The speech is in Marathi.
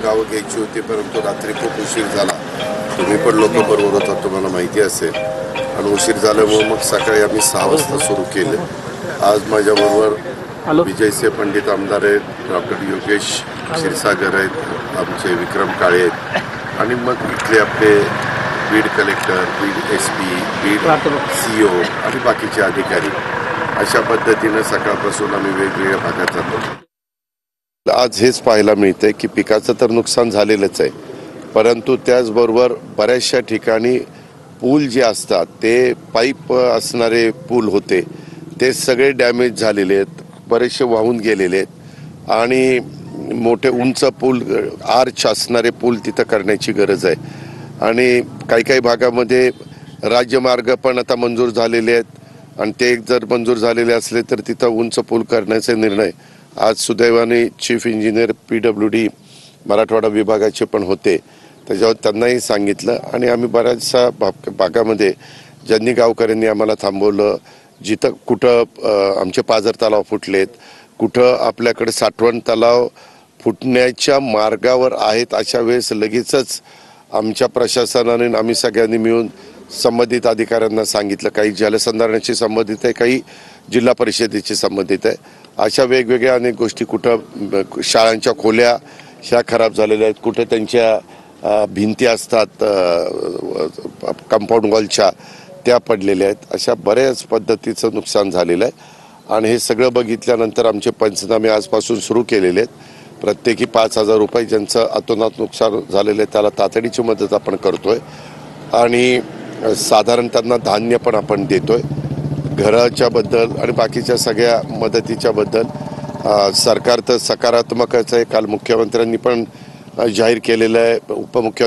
गावं घ्यायची होती, परंतु रात्री खूप उशीर झाला. तुम्ही पण लोकांबरोबर होता, तुम्हाला माहिती असेल. आणि उशीर झाल्यामुळे मग सकाळी आम्ही 6 वाजता सुरू केले. आज माझ्याबरोबर विजयसिंह पंडित आमदार आहेत, डॉक्टर योगेश क्षीरसागर आहेत, आमचे विक्रम काळे आहेत आणि मग इथले आपले Beed collector, Beed SP, Beed CO आणि बाकीचे अधिकारी. अशा पद्धतीनं सकाळपासून आम्ही वेगवेगळ्या भागात जातो. आज हेच पाहायला मिळतंय की पिकाचं तर नुकसान झालेलंच आहे, परंतु त्याचबरोबर बऱ्याचशा ठिकाणी पूल जे असतात ते पाईप असणारे पूल होते ते सगळे डॅमेज झालेले आहेत, बरेचसे वाहून गेलेले आहेत आणि मोठे उंच पूल आर्च असणारे पूल तिथं करण्याची गरज आहे. आणि काही काही भागामध्ये राज्यमार्ग पण आता मंजूर झालेले आहेत आणि ते जर मंजूर झालेले असले तर तिथं उंच पूल करण्याचे निर्णय आज सुदैवाने चीफ इंजिनियर PWD मराठवाडा विभागाचे पण होते, त्याच्यावर त्यांनाही सांगितलं आणि आम्ही बऱ्याचशा भागामध्ये ज्यांनी गावकऱ्यांनी आम्हाला थांबवलं, जिथं कुठं आमचे पाझर तलाव फुटलेत, कुठं आपल्याकडे साठवण तलाव फुटण्याच्या मार्गावर आहेत, अशा वेळेस लगेचच आमच्या प्रशासनाने आम्ही सगळ्यांनी मिळून संबंधित अधिकाऱ्यांना सांगितलं. काही जलसंधारणाशी संबंधित आहे, काही जिल्हा परिषदेशी संबंधित आहे. अशा वेगवेगळ्या अनेक गोष्टी, कुठं शाळांच्या खोल्या ह्या खराब झालेल्या आहेत, कुठं त्यांच्या भिंती असतात कंपाऊंड वॉलच्या त्या पडलेल्या आहेत. अशा बऱ्याच पद्धतीचं नुकसान झालेलं आहे आणि हे सगळं बघितल्यानंतर आमचे पंचनामे आजपासून सुरू केलेले आहेत. प्रत्येकी 5,000 रुपये ज्यांचं अतोनात नुकसान झालेलं आहे त्याला तातडीची मदत आपण करतोय आणि साधारण त्यांना धान्य पण आपण देतोय. घराच्या बद्दल आणि बाकीच्या सगळ्या मदतीच्या बद्दल सरकार तर सकारात्मकच आहे. काल मुख्यमंत्र्यांनी पण जाहीर केलेलं आहे, उपमुख्यमंत्री